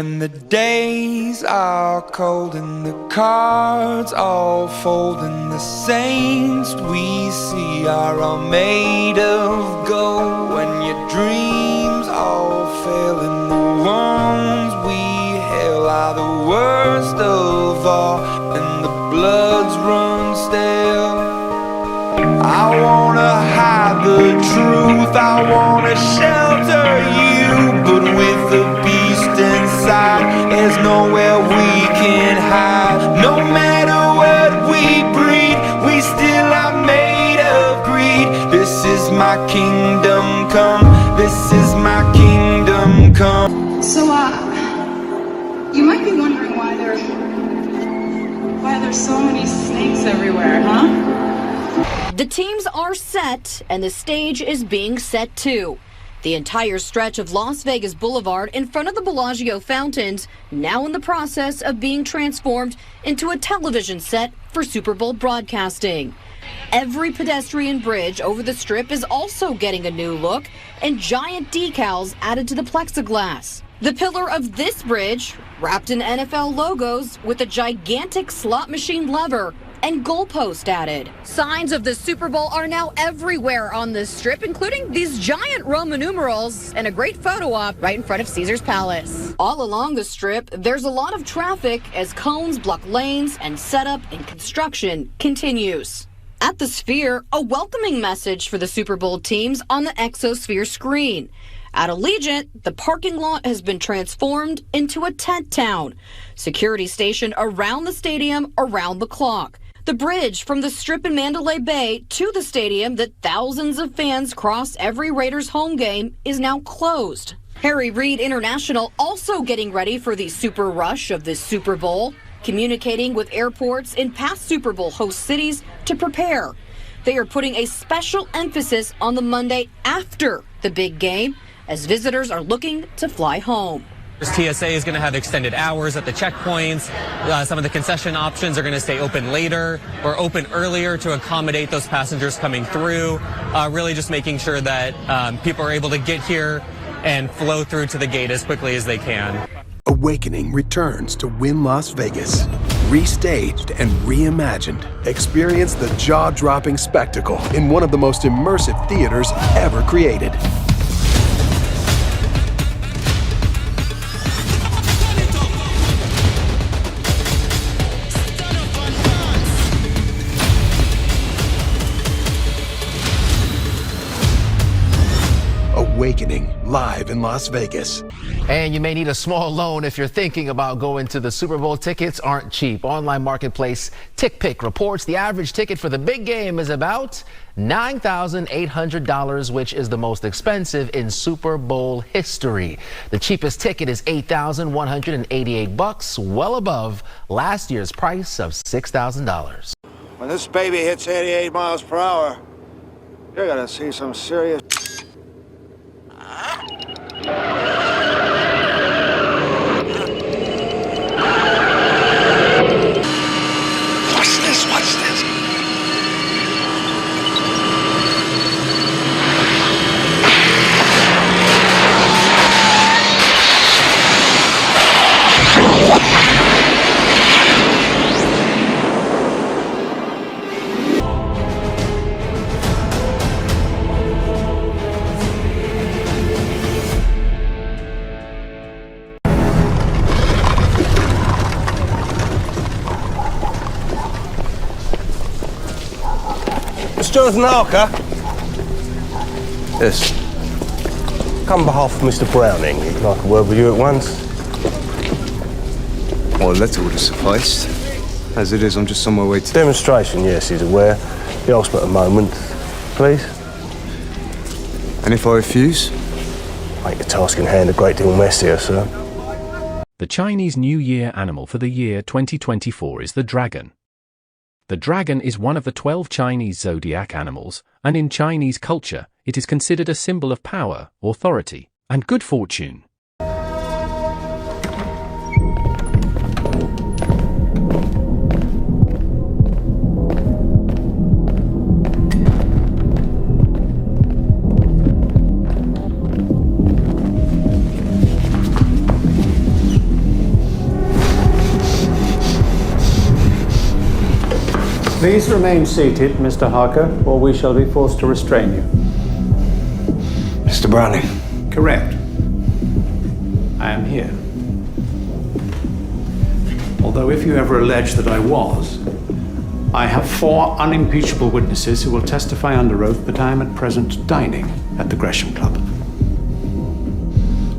When the days are cold and the cards all fold and the saints we see are all made of gold, when your dreams all fail and the ones we hail are the worst of all and the bloods run stale. I wanna hide the truth, I wanna shelter you, but with the beast inside, there's nowhere we can hide. No matter what we breed, we still are made of greed. This is my kingdom come, this is my kingdom come. So, you might be wondering why there's so many snakes everywhere, huh? The teams are set, and the stage is being set too. The entire stretch of Las Vegas Boulevard in front of the Bellagio fountains now in the process of being transformed into a television set for Super Bowl broadcasting. Every pedestrian bridge over the Strip is also getting a new look, and giant decals added to the plexiglass. The pillar of this bridge, wrapped in NFL logos with a gigantic slot machine lever and goalpost added. Signs of the Super Bowl are now everywhere on the Strip, including these giant Roman numerals and a great photo op right in front of Caesar's Palace. All along the Strip, there's a lot of traffic as cones block lanes and setup and construction continues. At the Sphere, a welcoming message for the Super Bowl teams on the Exosphere screen. At Allegiant, the parking lot has been transformed into a tent town. Security stationed around the stadium around the clock. The bridge from the Strip in Mandalay Bay to the stadium that thousands of fans cross every Raiders home game is now closed. Harry Reid International also getting ready for the super rush of this Super Bowl, communicating with airports in past Super Bowl host cities to prepare. They are putting a special emphasis on the Monday after the big game as visitors are looking to fly home. TSA is going to have extended hours at the checkpoints. Some of the concession options are going to stay open later or open earlier to accommodate those passengers coming through. Really just making sure that people are able to get here and flow through to the gate as quickly as they can. Awakening returns to Wynn Las Vegas. Restaged and reimagined. Experience the jaw-dropping spectacle in one of the most immersive theaters ever created. Awakening, live in Las Vegas. And you may need a small loan if you're thinking about going to the Super Bowl. Tickets aren't cheap. Online marketplace TickPick reports the average ticket for the big game is about $9,800, which is the most expensive in Super Bowl history. The cheapest ticket is $8,188, well above last year's price of $6,000. When this baby hits 88 miles per hour, you're gonna see some serious... Watch this. Jonathan Harker. Yes. Come on behalf of Mr. Browning. He'd like a word with you at once. Well, a letter would have sufficed. As it is, I'm just on my way to... Demonstration, yes, he's aware. He asked for a moment, please. And if I refuse? Make the task in hand a great deal messier, sir. The Chinese New Year animal for the year 2024 is the dragon. The dragon is one of the 12 Chinese zodiac animals, and in Chinese culture, it is considered a symbol of power, authority, and good fortune. Please remain seated, Mr. Harker, or we shall be forced to restrain you. Mr. Browning. Correct. I am here. Although if you ever allege that I was, I have 4 unimpeachable witnesses who will testify under oath that I am at present dining at the Gresham Club.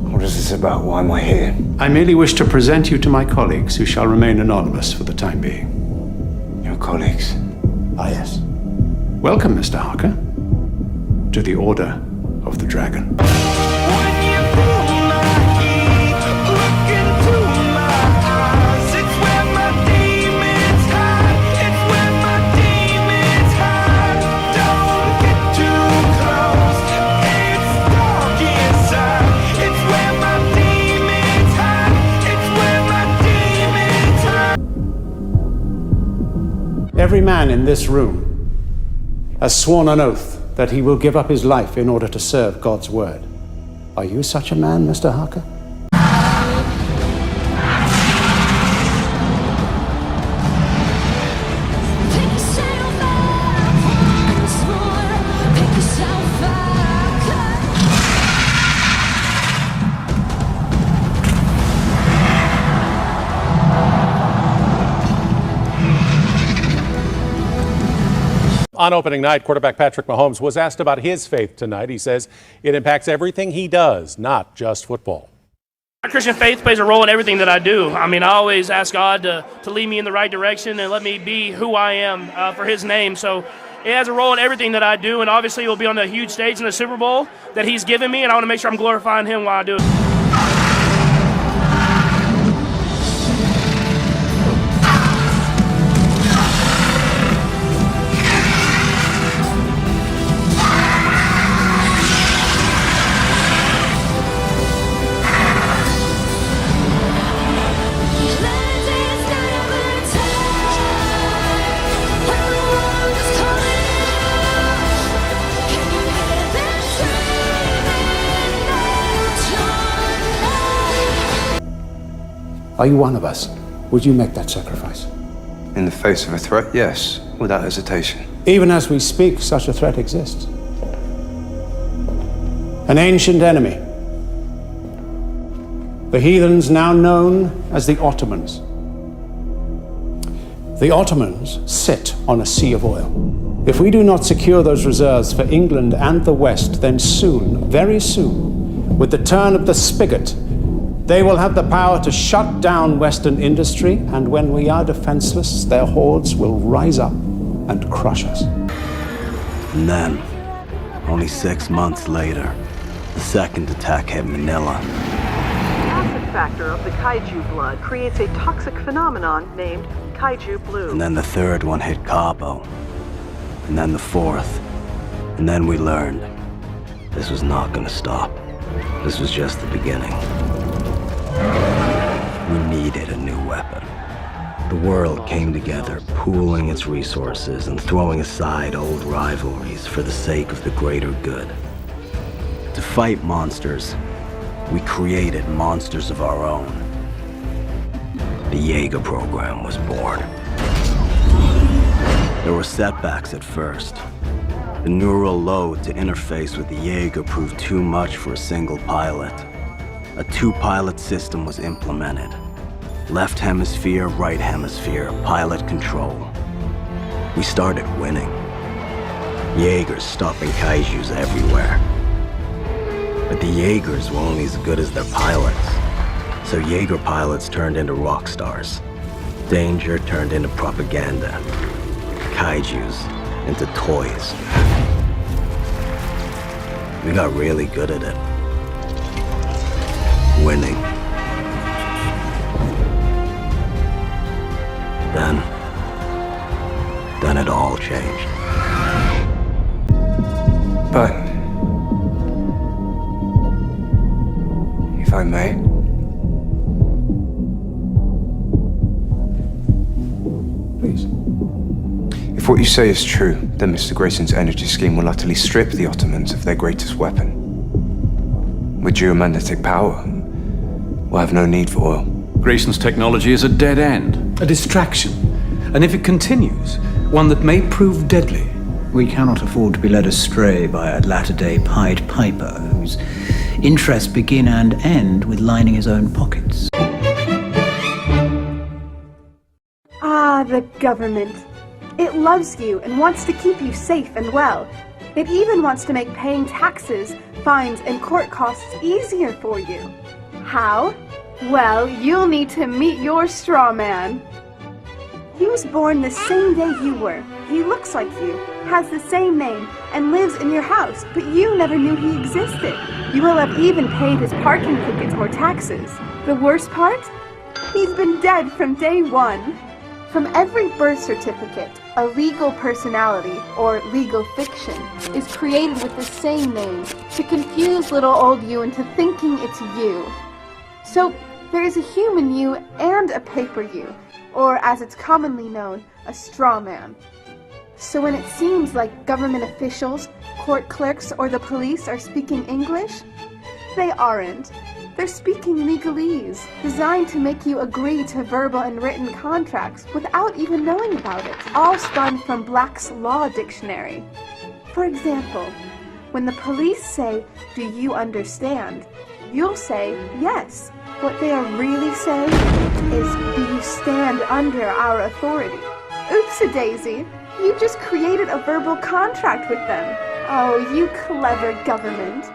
What is this about? Why am I here? I merely wish to present you to my colleagues, who shall remain anonymous for the time being. Your colleagues? Ah, yes. Welcome, Mr. Harker, to the Order of the Dragon. Every man in this room has sworn an oath that he will give up his life in order to serve God's word. Are you such a man, Mr. Harker? On opening night, quarterback Patrick Mahomes was asked about his faith tonight. He says it impacts everything he does, not just football. My Christian faith plays a role in everything that I do. I mean, I always ask God to lead me in the right direction and let me be who I am for His name. So it has a role in everything that I do, and obviously it will be on the huge stage in the Super Bowl that He's given me, and I want to make sure I'm glorifying Him while I do it. Are you one of us? Would you make that sacrifice? In the face of a threat, yes, without hesitation. Even as we speak, such a threat exists. An ancient enemy. The heathens now known as the Ottomans. The Ottomans sit on a sea of oil. If we do not secure those reserves for England and the West, then soon, very soon, with the turn of the spigot, they will have the power to shut down Western industry, and when we are defenseless, their hordes will rise up and crush us. And then, only 6 months later, the second attack hit Manila. The acid factor of the kaiju blood creates a toxic phenomenon named kaiju blue. And then the third one hit Cabo. And then the fourth. And then we learned this was not going to stop. This was just the beginning. We needed a new weapon. The world came together, pooling its resources and throwing aside old rivalries for the sake of the greater good. To fight monsters, we created monsters of our own. The Jaeger program was born. There were setbacks at first. The neural load to interface with the Jaeger proved too much for a single pilot. A 2-pilot system was implemented. Left hemisphere, right hemisphere, pilot control. We started winning. Jaegers stopping kaijus everywhere. But the Jaegers were only as good as their pilots. So Jaeger pilots turned into rock stars. Danger turned into propaganda. Kaijus into toys. We got really good at it. Winning. Then it all changed. But, if I may, please. If what you say is true, then Mr. Grayson's energy scheme will utterly strip the Ottomans of their greatest weapon. With geomagnetic power, we'll have no need for oil. Grayson's technology is a dead end, a distraction. And if it continues, one that may prove deadly. We cannot afford to be led astray by a latter-day Pied Piper whose interests begin and end with lining his own pockets. Ah, the government. It loves you and wants to keep you safe and well. It even wants to make paying taxes, fines, and court costs easier for you. How? Well, you'll need to meet your straw man. He was born the same day you were. He looks like you, has the same name, and lives in your house, but you never knew he existed. You will have even paid his parking tickets or taxes. The worst part? He's been dead from day one. From every birth certificate, a legal personality, or legal fiction, is created with the same name to confuse little old you into thinking it's you. So, there is a human you and a paper you, or as it's commonly known, a straw man. So when it seems like government officials, court clerks, or the police are speaking English, they aren't. They're speaking legalese, designed to make you agree to verbal and written contracts without even knowing about it, all spun from Black's Law Dictionary. For example, when the police say, "Do you understand?" you'll say, "Yes." What they are really saying is, "Do you stand under our authority?" Oops-a-daisy, you just created a verbal contract with them. Oh, you clever government.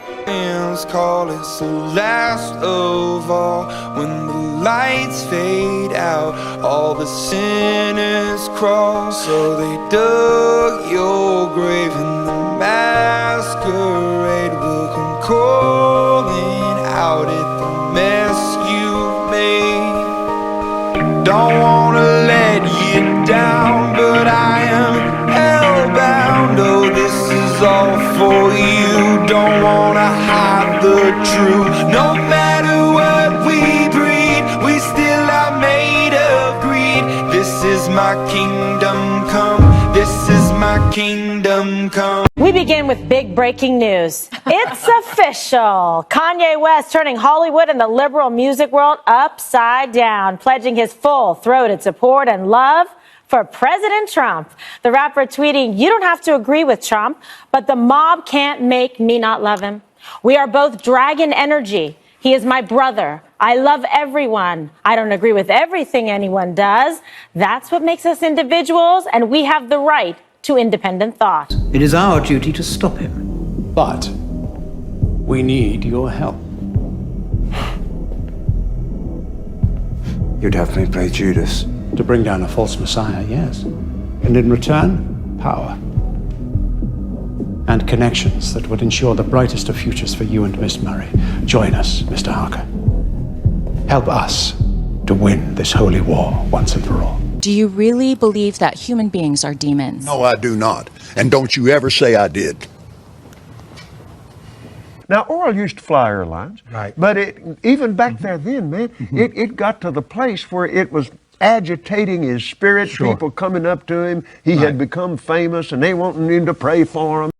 Call it's the last of all. When the lights fade out, all the sinners crawl. So they dug your grave and the masquerade will come calling out at the mess you've made. Don't wanna let you down, but I am hellbound. Oh, this is all for you. Don't wanna hide the truth. No matter what we breed, we still are made of greed. This is my kingdom come. This is my kingdom come. We begin with big breaking news. It's official. Kanye West turning Hollywood and the liberal music world upside down, pledging his full-throated support and love for President Trump. The rapper tweeting, "You don't have to agree with Trump, but the mob can't make me not love him. We are both dragon energy. He is my brother. I love everyone. I don't agree with everything anyone does. That's what makes us individuals, and we have the right to independent thought." It is our duty to stop him. But we need your help. You'd have me play Judas. To bring down a false messiah, yes. And in return, power. And connections that would ensure the brightest of futures for you and Miss Murray. Join us, Mr. Harker. Help us to win this holy war once and for all. Do you really believe that human beings are demons? No, I do not. And don't you ever say I did. Now, Oral used to fly airlines, right? But even back there then, man, it got to the place where it was agitating his spirit. Sure. People coming up to him. He had become famous, and they wanting him to pray for him.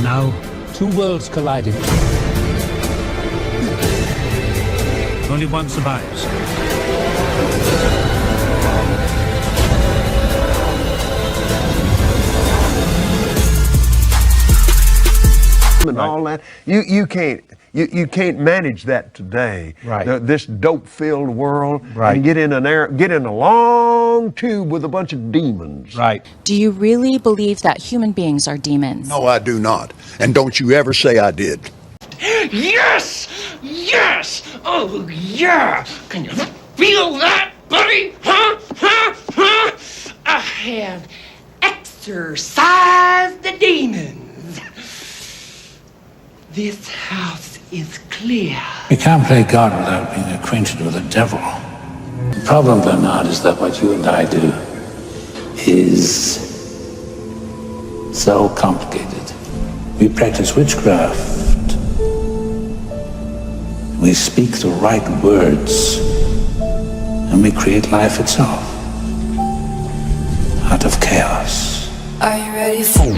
Now, two worlds colliding. Only one survives. And all that, you can't manage that today. Right. This dope-filled world, Right. and get in a long tube with a bunch of demons. Right. Do you really believe that human beings are demons? No, I do not. And don't you ever say I did. Yes! Yes! Oh, yeah! Can you feel that, buddy? Huh? Huh? Huh? I have exorcised the demons. This house is clear. You can't play God without being acquainted with the devil. problem, Bernard, is that what you and I do is so complicated. We practice witchcraft. We speak the right words, and we create life itself out of chaos. Are you ready for?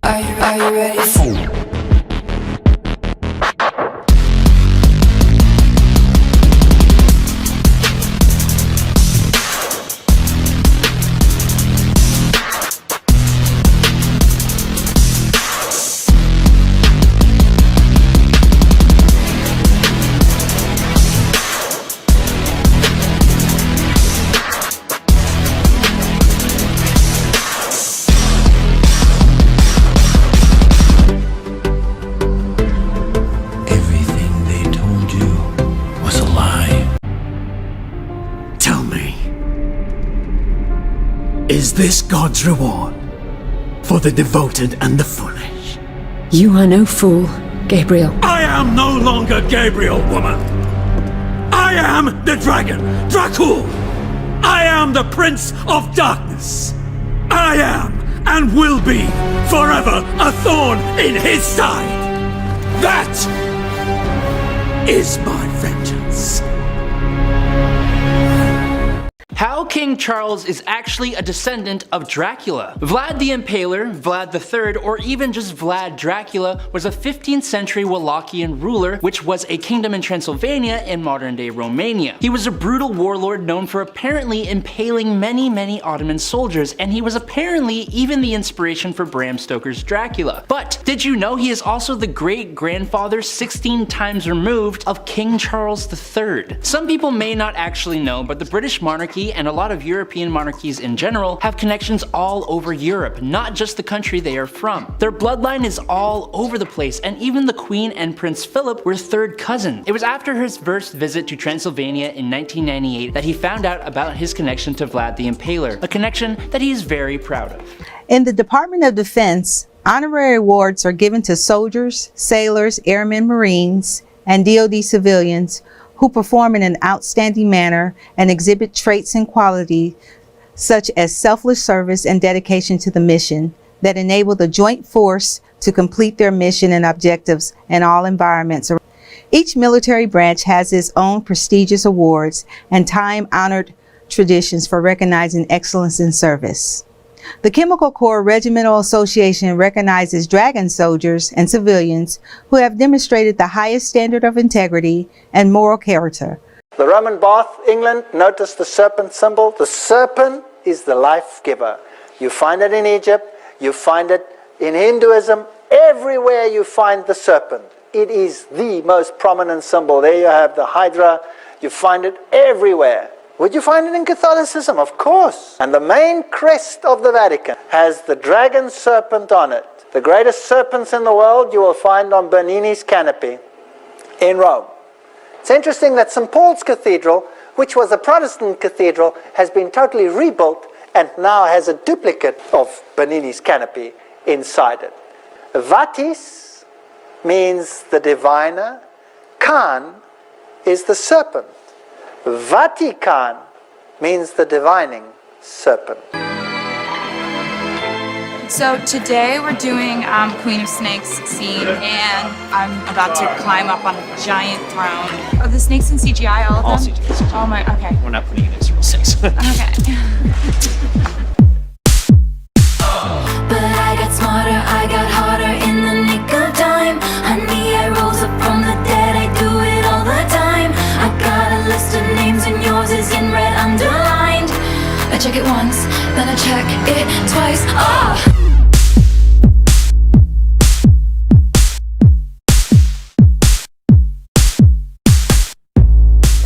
Are you ready for? Is this God's reward for the devoted and the foolish? You are no fool, Gabriel. I am no longer Gabriel, woman. I am the dragon, Dracul. I am the prince of darkness. I am and will be forever a thorn in his side. That is my vengeance. How King Charles is actually a descendant of Dracula. Vlad the Impaler, Vlad III, or even just Vlad Dracula was a 15th century Wallachian ruler, which was a kingdom in Transylvania in modern day Romania. He was a brutal warlord known for apparently impaling many Ottoman soldiers, and he was apparently even the inspiration for Bram Stoker's Dracula. But did you know he is also the great-grandfather 16 times removed of King Charles III? Some people may not actually know, but the British monarchy and a lot of European monarchies in general have connections all over Europe, not just the country they are from. Their bloodline is all over the place, and even the Queen and Prince Philip were third cousins. It was after his first visit to Transylvania in 1998 that he found out about his connection to Vlad the Impaler, a connection that he is very proud of. In the Department of Defense, honorary awards are given to soldiers, sailors, airmen, Marines, and DoD civilians who perform in an outstanding manner and exhibit traits and qualities such as selfless service and dedication to the mission that enable the joint force to complete their mission and objectives in all environments. Each military branch has its own prestigious awards and time-honored traditions for recognizing excellence in service. The Chemical Corps Regimental Association recognizes dragon soldiers and civilians who have demonstrated the highest standard of integrity and moral character. The Roman bath, England, notice the serpent symbol. The serpent is the life giver. You find it in Egypt, you find it in Hinduism, everywhere you find the serpent. It is the most prominent symbol. There you have the Hydra, you find it everywhere. Would you find it in Catholicism? Of course. And the main crest of the Vatican has the dragon serpent on it. The greatest serpents in the world you will find on Bernini's canopy in Rome. It's interesting that St. Paul's Cathedral, which was a Protestant cathedral, has been totally rebuilt and now has a duplicate of Bernini's canopy inside it. Vatis means the diviner. Khan is the serpent. Vatican means the divining serpent. So today we're doing Queen of Snakes scene, and I'm about to climb up on a giant throne. Are the snakes in CGI, all of them? All CGI. Oh my, okay. We're not putting it in Zero 6. Okay. But I got smarter, I got harder in the nick of time. Honey, I rose up from the dead, I do it all the time. I got a list of names and yours is in red underlined. I check it once, then I check it twice. Oh!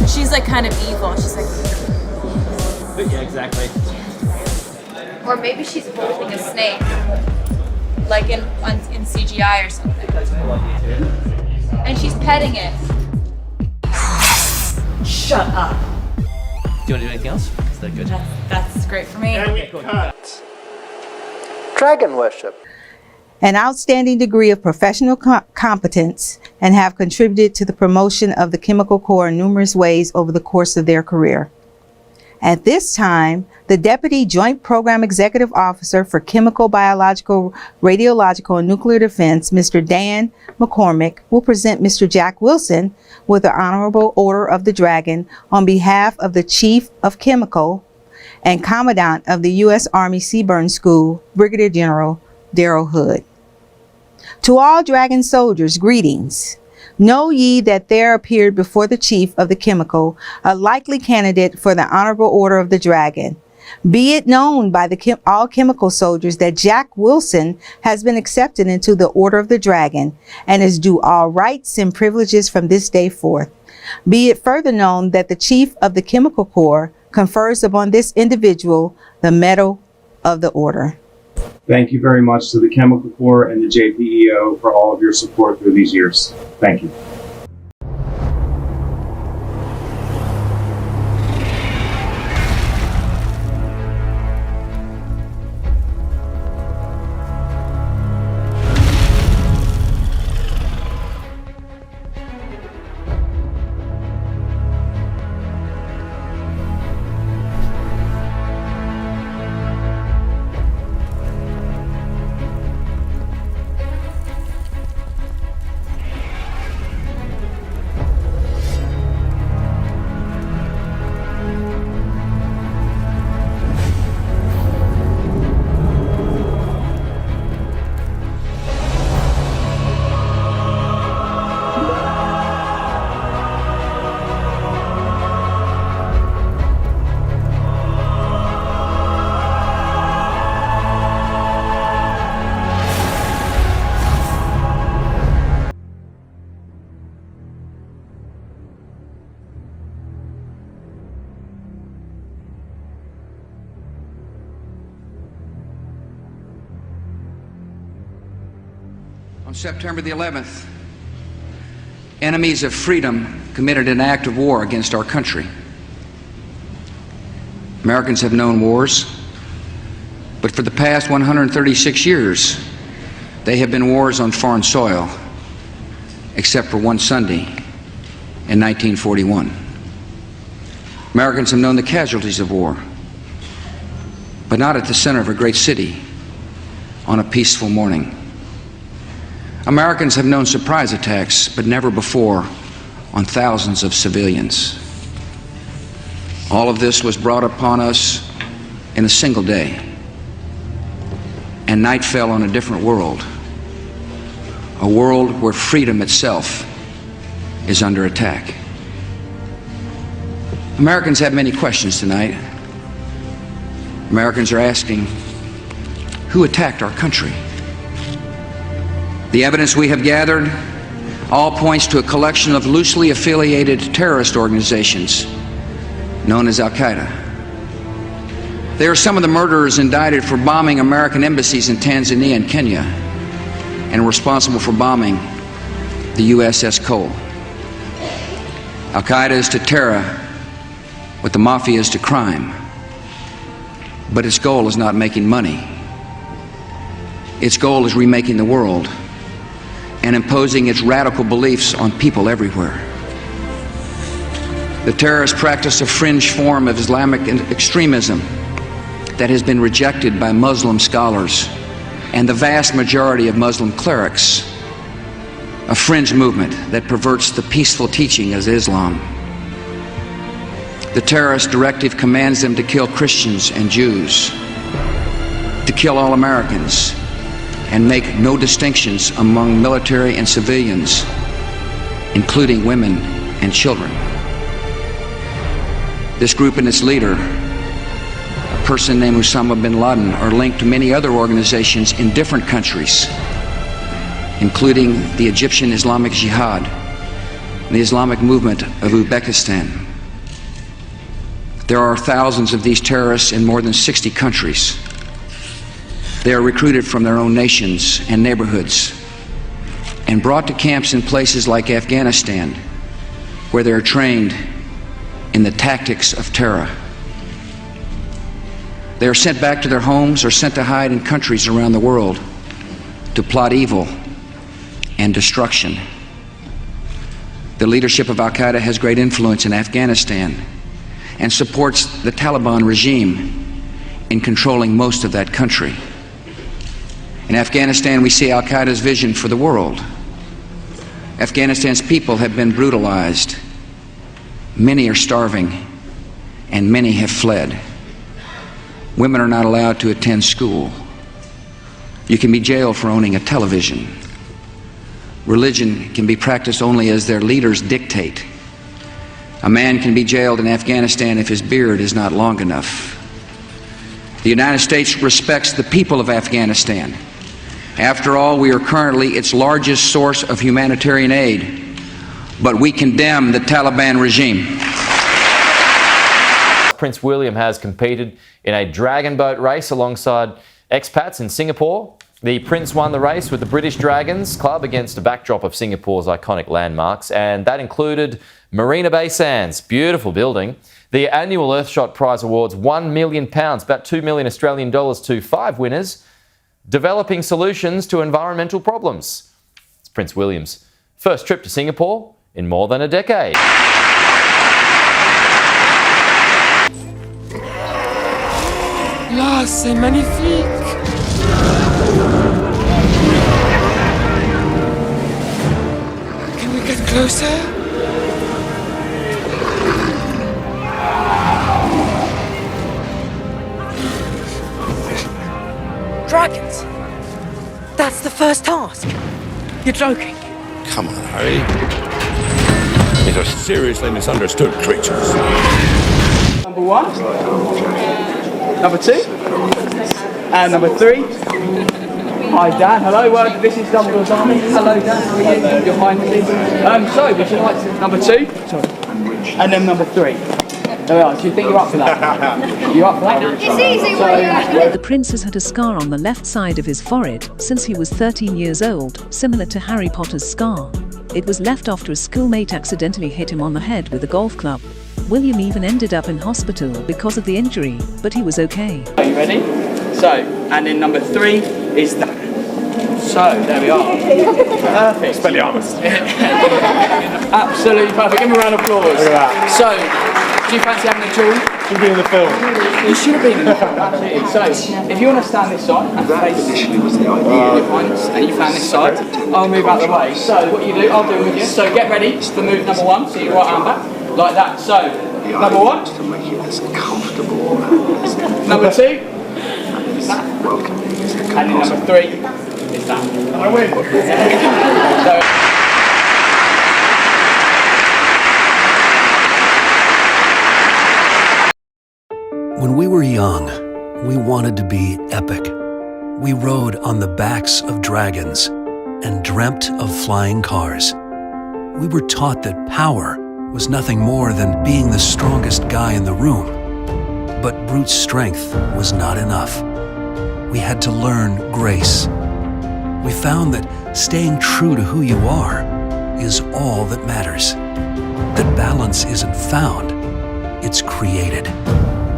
She's like kind of evil. She's like. Yeah, exactly. Or maybe she's holding a snake, like in CGI or something. And she's petting it. Shut up. Do you want to do anything else? Is that good? That's great for me. Dragon worship. an outstanding degree of professional competence, and have contributed to the promotion of the Chemical Corps in numerous ways over the course of their career. At this time, the Deputy Joint Program Executive Officer for Chemical, Biological, Radiological, and Nuclear Defense, Mr. Dan McCormick, will present Mr. Jack Wilson with the Honorable Order of the Dragon on behalf of the Chief of Chemical and Commandant of the U.S. Army Seaburn School, Brigadier General Darrell Hood. To all dragon soldiers, greetings. Know ye that there appeared before the Chief of the Chemical a likely candidate for the Honorable Order of the Dragon. Be it known by all chemical soldiers that Jack Wilson has been accepted into the Order of the Dragon and is due all rights and privileges from this day forth. Be it further known that the Chief of the Chemical Corps confers upon this individual the Medal of the Order. Thank you very much to the Chemical Corps and the JPEO for all of your support through these years. Thank you. On September the 11th, enemies of freedom committed an act of war against our country. Americans have known wars, but for the past 136 years, they have been wars on foreign soil, except for one Sunday in 1941. Americans have known the casualties of war, but not at the center of a great city on a peaceful morning. Americans have known surprise attacks, but never before on thousands of civilians. All of this was brought upon us in a single day, and night fell on a different world, a world where freedom itself is under attack. Americans have many questions tonight. Americans are asking, who attacked our country? The evidence we have gathered all points to a collection of loosely affiliated terrorist organizations known as Al-Qaeda. They are some of the murderers indicted for bombing American embassies in Tanzania and Kenya and responsible for bombing the USS Cole. Al-Qaeda is to terror what the mafia is to crime, but its goal is not making money. Its goal is remaking the world and imposing its radical beliefs on people everywhere. The terrorists practice a fringe form of Islamic extremism that has been rejected by Muslim scholars and the vast majority of Muslim clerics, a fringe movement that perverts the peaceful teaching of Islam. The terrorist directive commands them to kill Christians and Jews, to kill all Americans, and make no distinctions among military and civilians, including women and children. This group and its leader, a person named Osama bin Laden, are linked to many other organizations in different countries, including the Egyptian Islamic Jihad and the Islamic movement of Uzbekistan. There are thousands of these terrorists in more than 60 countries. They are recruited from their own nations and neighborhoods and brought to camps in places like Afghanistan, where they are trained in the tactics of terror. They are sent back to their homes or sent to hide in countries around the world to plot evil and destruction. The leadership of Al-Qaeda has great influence in Afghanistan and supports the Taliban regime in controlling most of that country. In Afghanistan, we see Al-Qaeda's vision for the world. Afghanistan's people have been brutalized. Many are starving, and many have fled. Women are not allowed to attend school. You can be jailed for owning a television. Religion can be practiced only as their leaders dictate. A man can be jailed in Afghanistan if his beard is not long enough. The United States respects the people of Afghanistan. After all, we are currently its largest source of humanitarian aid, but we condemn the Taliban regime. Prince William has competed in a dragon boat race alongside expats in Singapore. The Prince won the race with the British Dragons Club against a backdrop of Singapore's iconic landmarks, and that included Marina Bay Sands, beautiful building. The annual Earthshot Prize awards £1 million, about $2 million Australian dollars, to 5 winners, developing solutions to environmental problems. It's Prince William's first trip to Singapore in more than a decade. Là, c'est magnifique. Can we get closer? Dragons? That's the first task. You're joking. Come on, Harry. These are seriously misunderstood creatures. Number 1, number 2, and number 3. Hi Dan, hello, this is Dumbledore's army. Hello Dan, how are you? You're fine, so would you like to, number 2, and then number 3. There we are, do you think you're up for that? You up for that? It's easy when you're... The prince has had a scar on the left side of his forehead since he was 13 years old, similar to Harry Potter's scar. It was left after a schoolmate accidentally hit him on the head with a golf club. William even ended up in hospital because of the injury, but he was okay. Are you ready? So, and then number 3 is that. So, there we are. Perfect. Expelliarmus. Absolutely perfect. Give him a round of applause. Look at that. So, do you fancy having a tour? Should be in the film. You should have been in the film, absolutely. So, if you want to stand this side and face initially was the idea. And you stand this side, I'll move out the way. So, what you do, I'll do it with you. So, get ready for move number 1. So, your right arm back, like that. So, number 1. To make you as comfortable. Number 2. And then number 3 is that. I win. When we were young, we wanted to be epic. We rode on the backs of dragons and dreamt of flying cars. We were taught that power was nothing more than being the strongest guy in the room. But brute strength was not enough. We had to learn grace. We found that staying true to who you are is all that matters. That balance isn't found, it's created.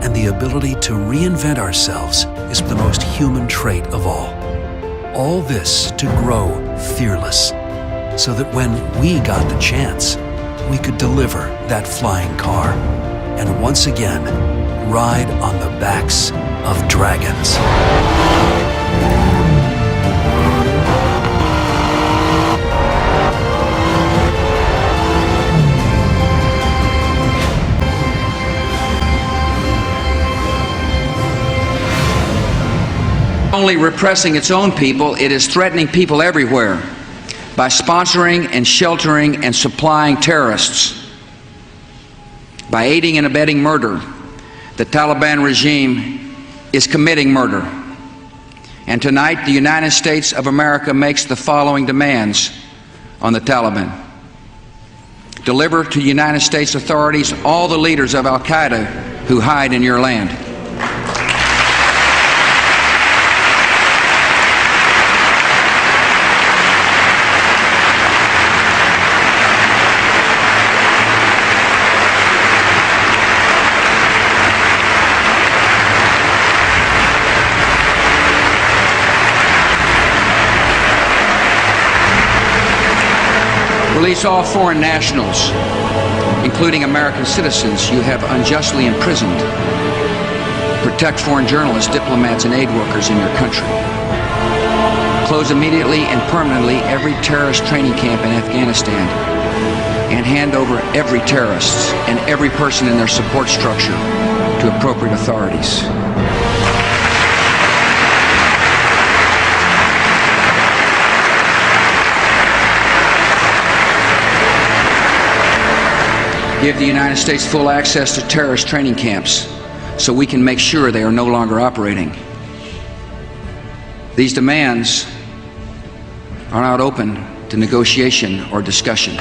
And the ability to reinvent ourselves is the most human trait of all. All this to grow fearless, so that when we got the chance, we could deliver that flying car and once again ride on the backs of dragons. Only repressing its own people, it is threatening people everywhere by sponsoring and sheltering and supplying terrorists. By aiding and abetting murder, the Taliban regime is committing murder. And tonight, the United States of America makes the following demands on the Taliban. Deliver to United States authorities all the leaders of Al-Qaeda who hide in your land. Release all foreign nationals, including American citizens you have unjustly imprisoned. Protect foreign journalists, diplomats, and aid workers in your country. Close immediately and permanently every terrorist training camp in Afghanistan, and hand over every terrorist and every person in their support structure to appropriate authorities. Give the United States full access to terrorist training camps so we can make sure they are no longer operating. These demands are not open to negotiation or discussion.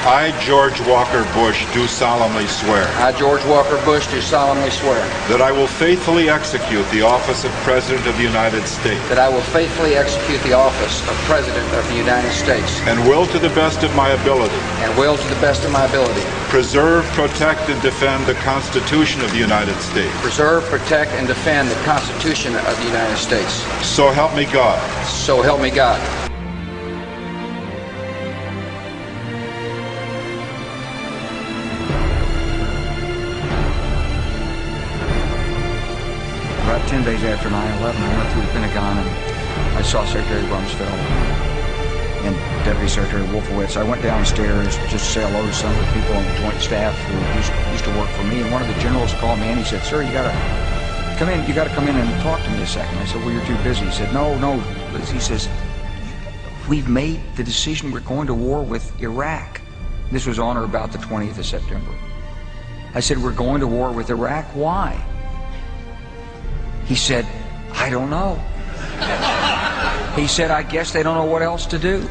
I, George Walker Bush, do solemnly swear. I, George Walker Bush, do solemnly swear. That I will faithfully execute the office of President of the United States. That I will faithfully execute the office of President of the United States. And will to the best of my ability. And will to the best of my ability. Preserve, protect, and defend the Constitution of the United States. Preserve, protect, and defend the Constitution of the United States. So help me God. So help me God. About 10 days after 9/11, I went through the Pentagon and I saw Secretary Rumsfeld and Deputy Secretary Wolfowitz. I went downstairs just to say hello to some of the people on the Joint Staff who used to work for me. And one of the generals called me and he said, "Sir, you gotta come in. You gotta come in and talk to me a second." I said, "Well, you're too busy." He said, "No." He says, "We've made the decision. We're going to war with Iraq." This was on or about the 20th of September. I said, "We're going to war with Iraq. Why?" He said, "I don't know." He said, "I guess they don't know what else to do."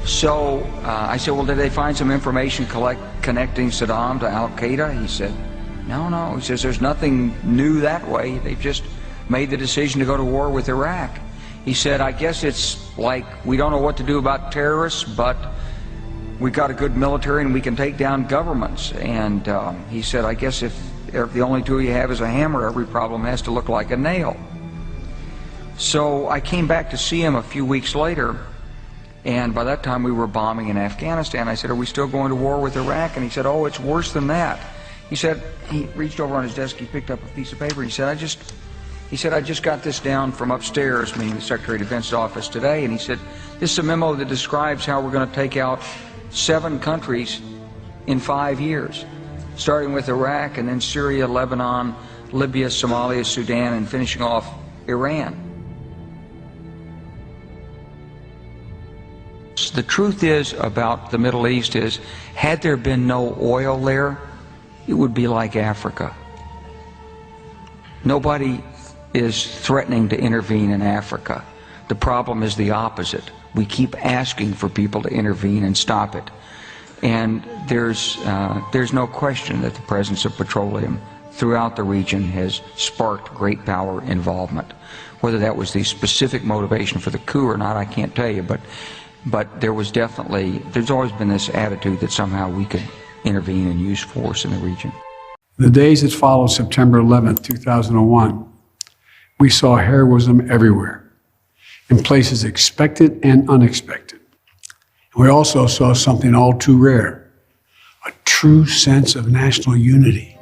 So I said, "Well, did they find some information connecting Saddam to Al-Qaeda?" He said, No. He says, "There's nothing new that way. They've just made the decision to go to war with Iraq." He said, "I guess it's like we don't know what to do about terrorists, but we've got a good military and we can take down governments." And he said, "I guess if the only tool you have is a hammer, every problem has to look like a nail." So I came back to see him a few weeks later, and by that time we were bombing in Afghanistan. I said, "Are we still going to war with Iraq?" And he said, "Oh, it's worse than that." He said, he reached over on his desk, he picked up a piece of paper, he said, I just got this down from upstairs," meaning the Secretary of Defense's office today, and he said, "This is a memo that describes how we're going to take out 7 countries in 5 years. Starting with Iraq and then Syria, Lebanon, Libya, Somalia, Sudan, and finishing off Iran." The truth is about the Middle East is, had there been no oil there, it would be like Africa. Nobody is threatening to intervene in Africa. The problem is the opposite. We keep asking for people to intervene and stop it. And there's no question that the presence of petroleum throughout the region has sparked great power involvement. Whether that was the specific motivation for the coup or not, I can't tell you, but there's always been this attitude that somehow we could intervene and use force in the region. The days that followed September 11th, 2001, we saw heroism everywhere, in places expected and unexpected. We also saw something all too rare, a true sense of national unity.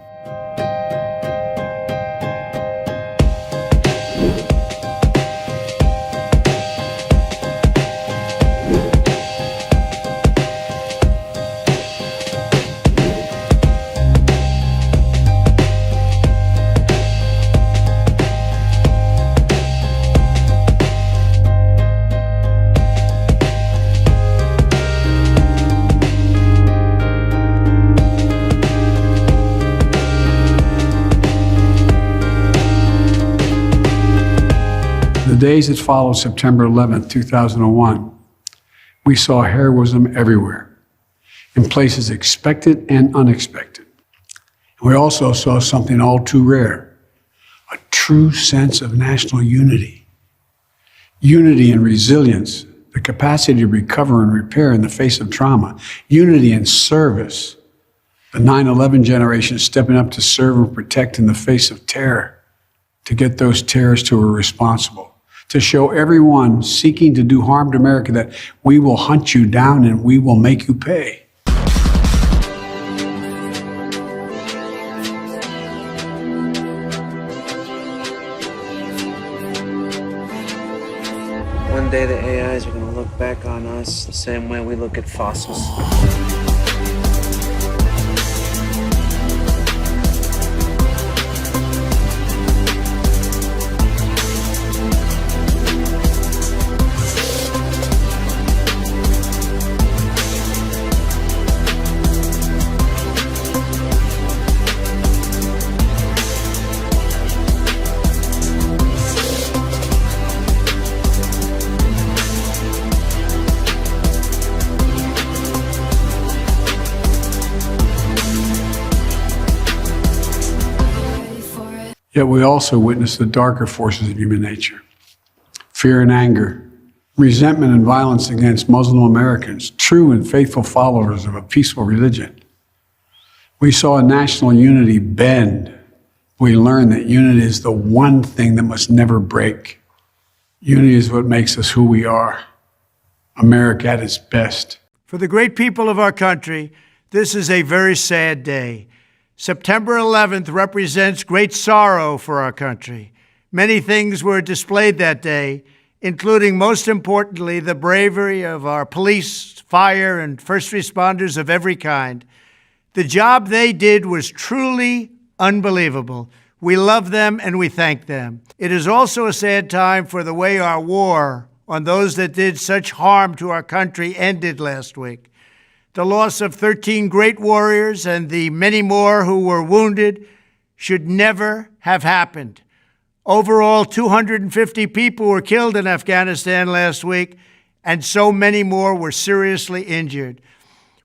days that followed September 11th, 2001, we saw heroism everywhere, in places expected and unexpected. We also saw something all too rare, a true sense of national unity. Unity and resilience, the capacity to recover and repair in the face of trauma. Unity and service, the 9/11 generation stepping up to serve and protect in the face of terror, to get those terrorists who are responsible, to show everyone seeking to do harm to America that we will hunt you down and we will make you pay. One day the AIs are going to look back on us the same way we look at fossils. Yet we also witness the darker forces of human nature. Fear and anger, resentment and violence against Muslim Americans, true and faithful followers of a peaceful religion. We saw a national unity bend. We learned that unity is the one thing that must never break. Unity is what makes us who we are. America at its best. For the great people of our country, this is a very sad day. September 11th represents great sorrow for our country. Many things were displayed that day, including, most importantly, the bravery of our police, fire, and first responders of every kind. The job they did was truly unbelievable. We love them and we thank them. It is also a sad time for the way our war on those that did such harm to our country ended last week. The loss of 13 great warriors and the many more who were wounded should never have happened. Overall, 250 people were killed in Afghanistan last week, and so many more were seriously injured.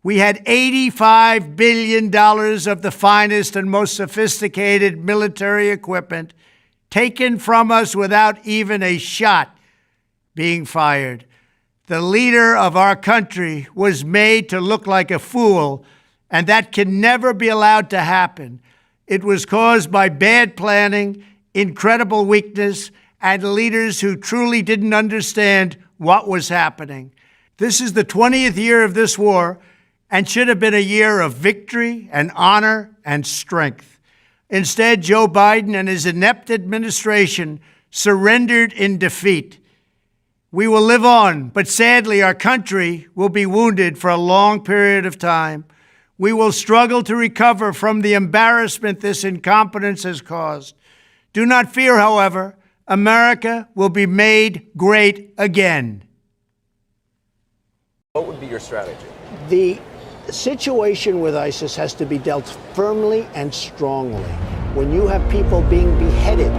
We had $85 billion of the finest and most sophisticated military equipment taken from us without even a shot being fired. The leader of our country was made to look like a fool, and that can never be allowed to happen. It was caused by bad planning, incredible weakness, and leaders who truly didn't understand what was happening. This is the 20th year of this war and should have been a year of victory and honor and strength. Instead, Joe Biden and his inept administration surrendered in defeat. We will live on, but sadly, our country will be wounded for a long period of time. We will struggle to recover from the embarrassment this incompetence has caused. Do not fear, however. America will be made great again. What would be your strategy? The situation with ISIS has to be dealt firmly and strongly. When you have people being beheaded,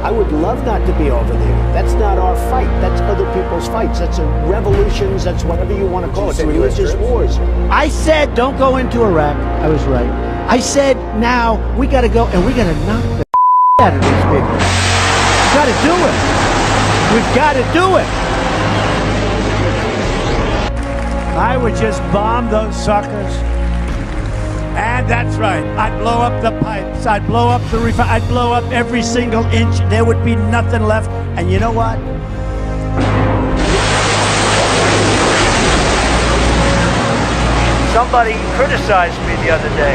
I would love not to be over there. That's not our fight. That's other people's fights. That's revolutions. That's whatever you want to call it. Religious wars. I said don't go into Iraq. I was right. I said now we got to go and we got to knock the out of these people. We got to do it. We've got to do it. I would just bomb those suckers. And that's right. I'd blow up the pipes. I'd blow up the I'd blow up every single inch. There would be nothing left. And you know what? Somebody criticized me the other day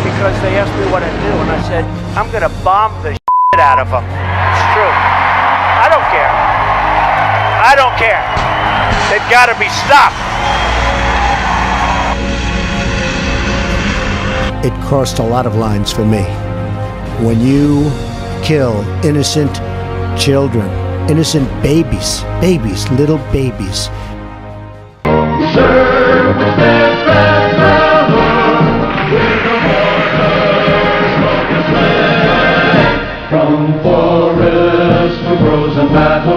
because they asked me what I'd do, and I said, I'm going to bomb the shit out of them. It's true. I don't care. I don't care. They've got to be stopped. It crossed a lot of lines for me. When you kill innocent children, innocent babies, little babies. From forest to frozen battle.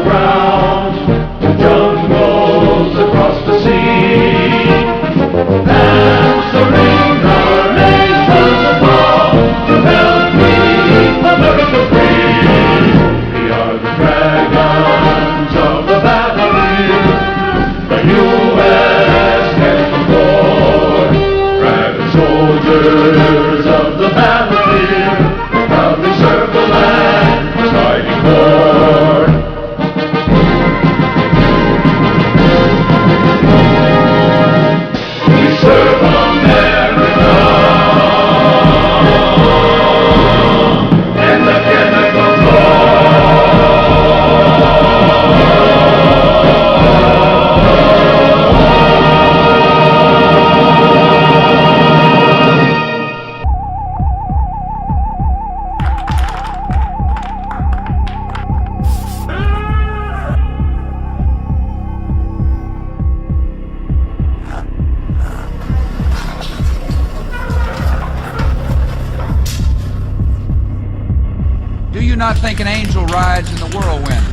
not think an angel rides in the whirlwind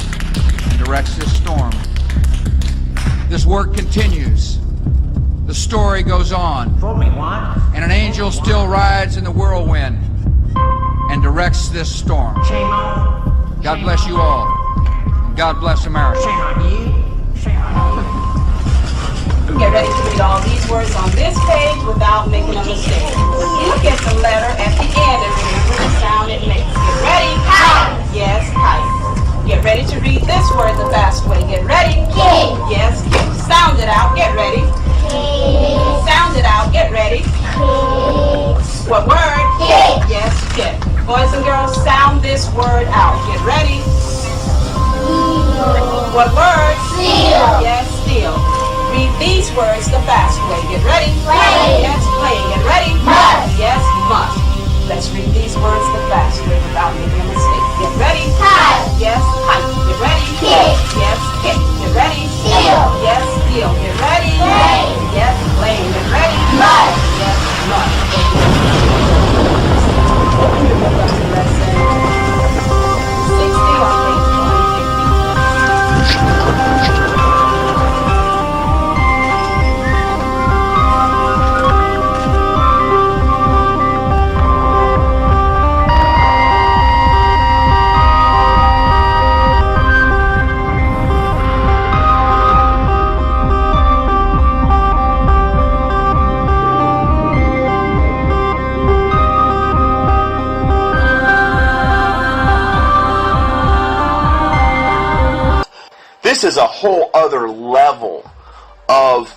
and directs this storm. This work continues. The story goes on. And an angel still rides in the whirlwind and directs this storm. God bless you all. And God bless America. Get ready to read all these words on this page without making a mistake. Look at the letter at the end and remember the sound it makes. Get ready. Kite. Yes, kite. Get ready to read this word the fast way. Get ready. Kid. Yes, kid. Sound it out. Get ready. Kid. Sound it out. Get ready. Kid. What word? Kid. Yes, kid. Boys and girls, sound this word out. Get ready. What word? Steal. Yes, steal. Read these words the fast way. Get ready. Play. Yes, play. Get ready. Must. Yes, must. Let's read these words the fast way without making a mistake. Get ready. Kite. Yes, kite. Get ready. Kick. Yes, kick. Get ready. Steal. Yes, steal. Get ready. Play. Yes, play. Get ready. Must. Yes, must. Open your book up to lesson 60 on page 150. This is a whole other level of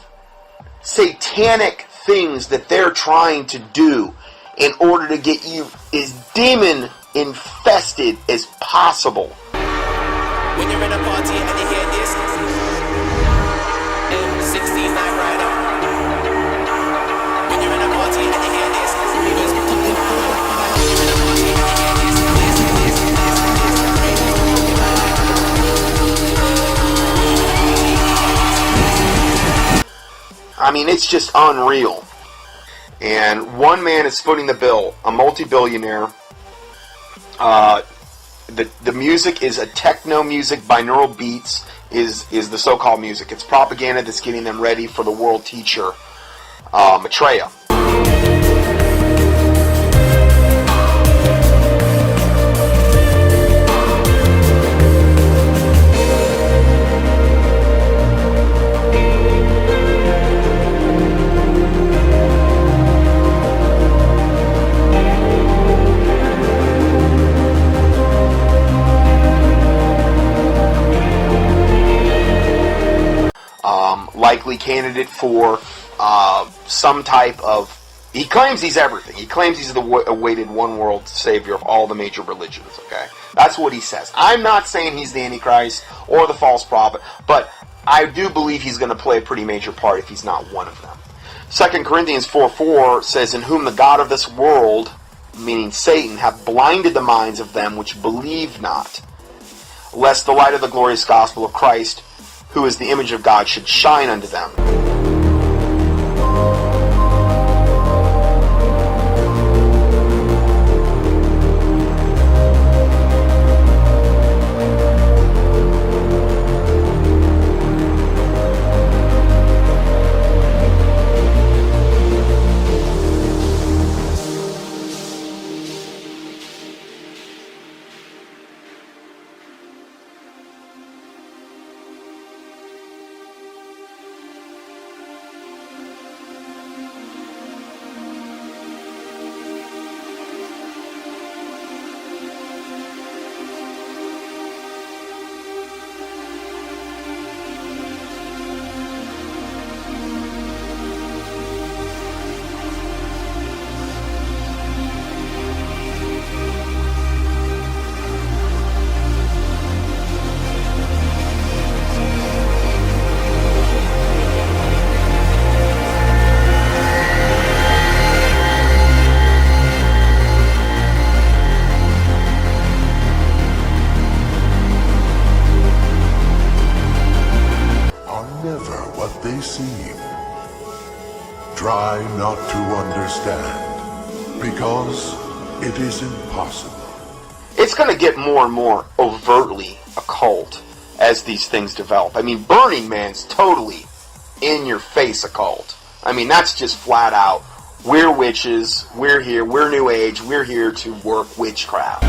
satanic things that they're trying to do in order to get you as demon infested as possible. When you're in a party and you hear this, M69 right up. When you're in a party and you hear this, when you're in a party and you I mean, it's just unreal. And one man is footing the bill, a multi-billionaire. The music is a techno music, binaural beats is the so-called music. It's propaganda that's getting them ready for the world teacher, Maitreya. Likely candidate for some type of... He claims he's everything. He claims he's the awaited one world savior of all the major religions, okay? That's what he says. I'm not saying he's the Antichrist or the false prophet, but I do believe he's going to play a pretty major part if he's not one of them. 2 Corinthians 4:4 says, "In whom the God of this world," meaning Satan, "hath blinded the minds of them which believe not, lest the light of the glorious gospel of Christ, who is the image of God, should shine unto them." Try not to understand, because it is impossible. it's going to get more and more overtly occult as these things develop. I mean, Burning Man's totally in-your-face occult. I mean, that's just flat out, we're witches, we're here, we're New Age, we're here to work witchcraft.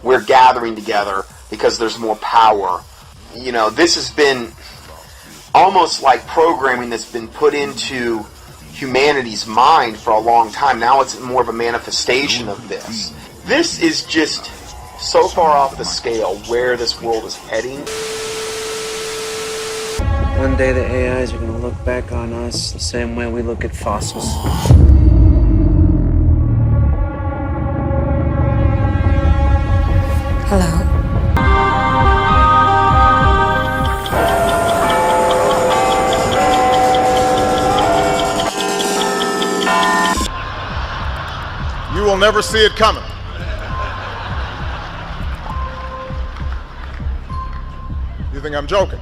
We're gathering together because there's more power. You know, this has been almost like programming that's been put into humanity's mind for a long time. Now it's more of a manifestation of this. This is just so far off the scale where this world is heading. One day the AIs are going to look back on us the same way we look at fossils. Hello. You will never see it coming. You think I'm joking?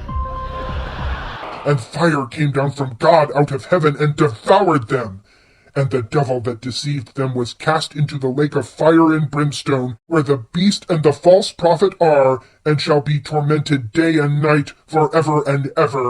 And fire came down from God out of heaven and devoured them. And the devil that deceived them was cast into the lake of fire and brimstone, where the beast and the false prophet are, and shall be tormented day and night forever and ever.